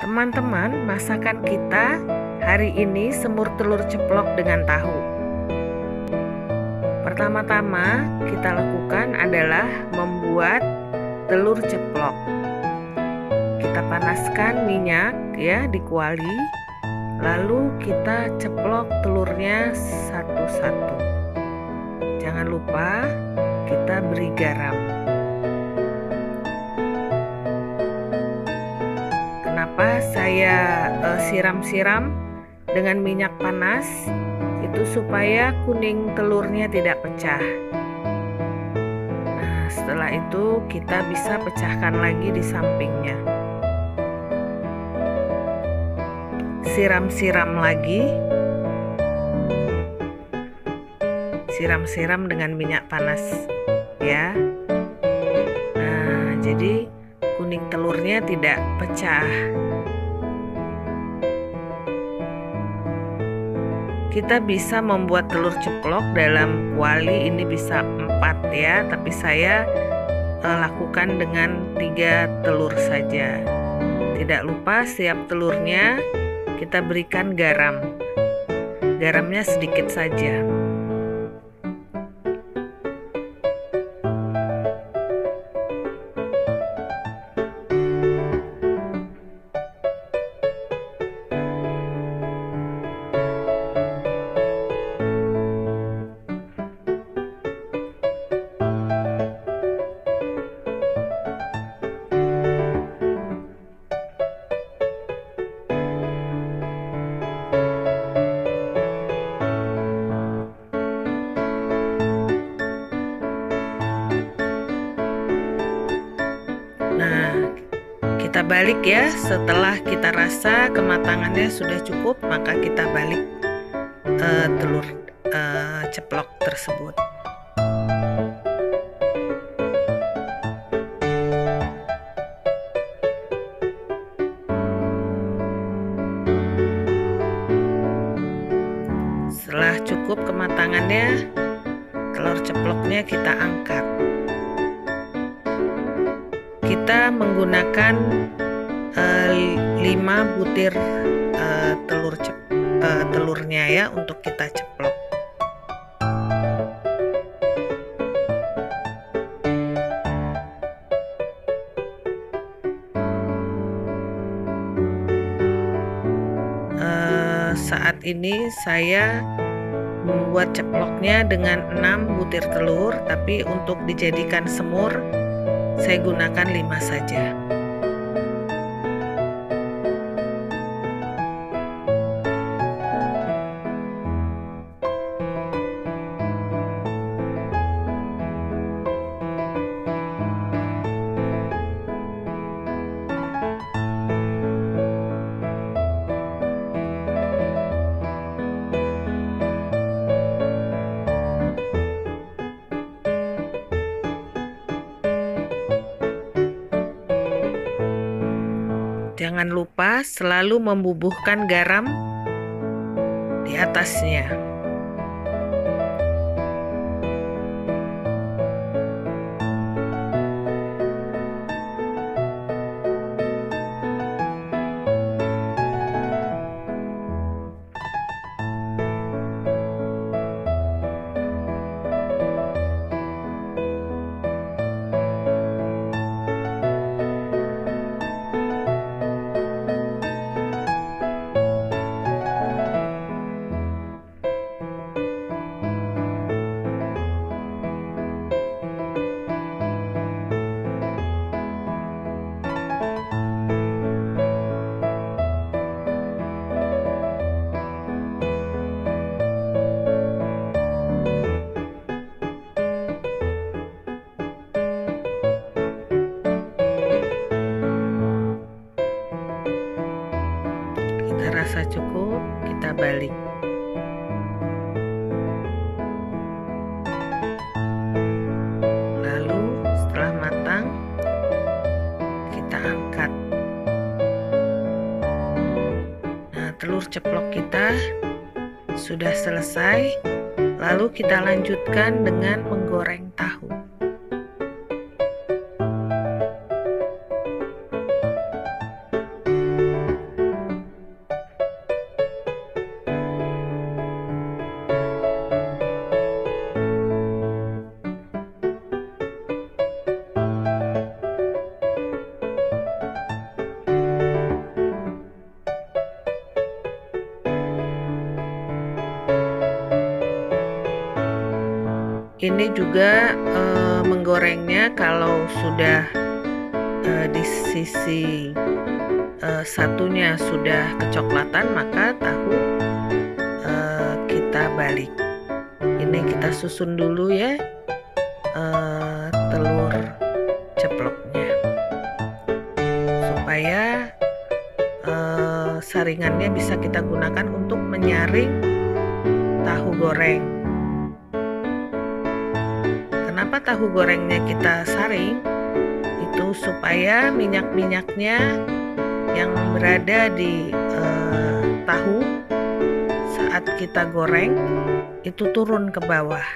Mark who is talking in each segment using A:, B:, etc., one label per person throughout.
A: Teman-teman, masakan kita hari ini semur telur ceplok dengan tahu. Pertama-tama kita lakukan adalah membuat telur ceplok. Kita panaskan minyak ya di kuali, lalu kita ceplok telurnya satu-satu. Jangan lupa kita beri garam. Kenapa saya siram-siram dengan minyak panas? Itu supaya kuning telurnya tidak pecah. Nah, setelah itu kita bisa pecahkan lagi di sampingnya. Siram-siram lagi. Siram-siram dengan minyak panas ya. Nah, jadi kuning telurnya tidak pecah. Kita bisa membuat telur ceplok dalam kuali ini bisa 4 ya, tapi saya lakukan dengan 3 telur saja. Tidak lupa setiap telurnya kita berikan garam. Garamnya sedikit saja. Kita balik ya, setelah kita rasa kematangannya sudah cukup, maka kita balik telur ceplok tersebut. Setelah cukup kematangannya, telur ceploknya kita angkat. Kita menggunakan 5 butir telurnya ya untuk kita ceplok. Saat ini saya membuat ceploknya dengan 6 butir telur, tapi untuk dijadikan semur saya gunakan 5 saja. Jangan lupa selalu membubuhkan garam di atasnya. Rasa cukup, kita balik. Lalu setelah matang, kita angkat. Nah, telur ceplok kita sudah selesai. Lalu kita lanjutkan dengan menggoreng tahu. Ini juga menggorengnya kalau sudah di sisi satunya sudah kecoklatan, maka tahu kita balik. Ini kita susun dulu ya telur ceploknya supaya saringannya bisa kita gunakan untuk menyaring tahu goreng. Kenapa tahu gorengnya kita saring? Itu supaya minyak-minyaknya yang berada di tahu saat kita goreng itu turun ke bawah.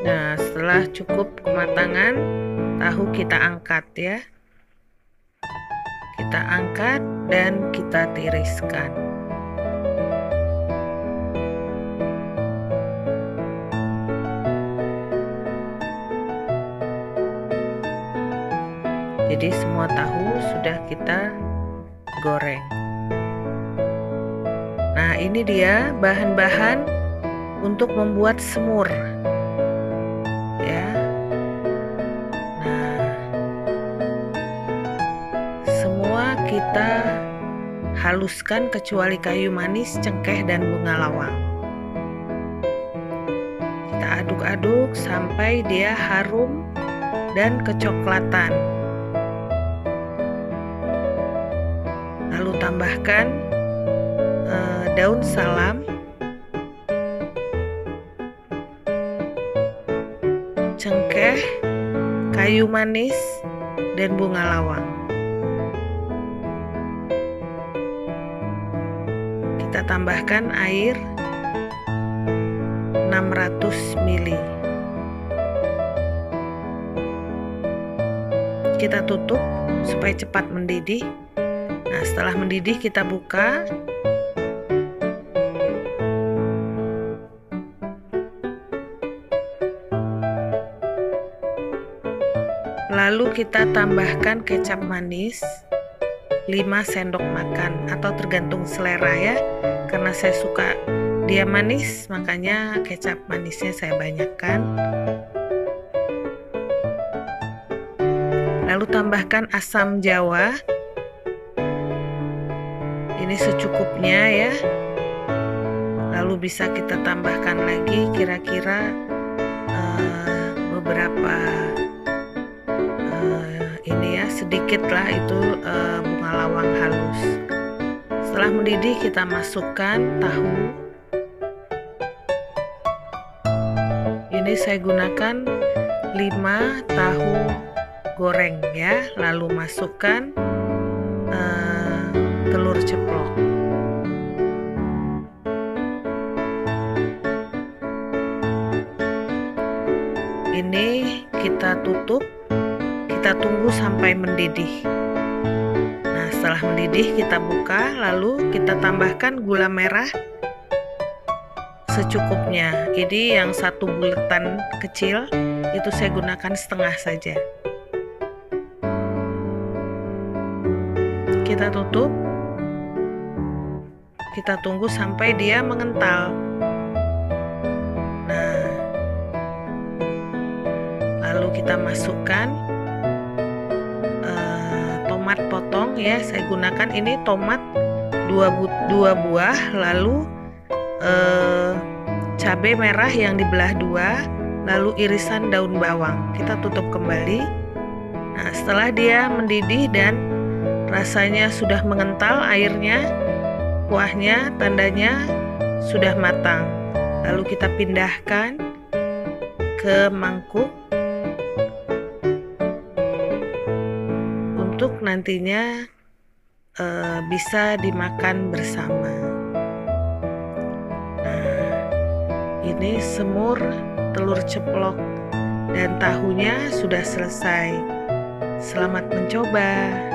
A: Nah, setelah cukup kematangan, tahu kita angkat ya. Kita angkat dan kita tiriskan. Jadi semua tahu sudah kita goreng. Nah, ini dia bahan-bahan untuk membuat semur. Kita haluskan kecuali kayu manis, cengkeh, dan bunga lawang. Kita aduk-aduk sampai dia harum dan kecoklatan. Lalu tambahkan daun salam, cengkeh, kayu manis, dan bunga lawang. Kita tambahkan air 600 ml. Kita tutup supaya cepat mendidih. Nah, setelah mendidih kita buka. Lalu kita tambahkan kecap manis 5 sendok makan atau tergantung selera ya. Karena saya suka dia manis, makanya kecap manisnya saya banyakkan. Lalu tambahkan asam jawa. Ini secukupnya ya. Lalu bisa kita tambahkan lagi kira-kira beberapa ini ya, sedikit lah itu bunga lawang halus. Setelah mendidih kita masukkan tahu. Ini saya gunakan 5 tahu goreng ya. Lalu masukkan telur ceplok. Ini kita tutup. Kita tunggu sampai mendidih. Nah, setelah mendidih kita buka, lalu kita tambahkan gula merah secukupnya. Jadi yang satu buletan kecil itu saya gunakan setengah saja. Kita tutup. Kita tunggu sampai dia mengental. Nah, lalu kita masukkan tomat potong ya. Saya gunakan ini tomat 2 buah, lalu cabai merah yang dibelah 2, lalu irisan daun bawang. Kita tutup kembali. Nah, setelah dia mendidih dan rasanya sudah mengental airnya, kuahnya tandanya sudah matang. Lalu kita pindahkan ke mangkuk untuk nantinya bisa dimakan bersama. Nah, ini semur telur ceplok dan tahunya sudah selesai. Selamat mencoba.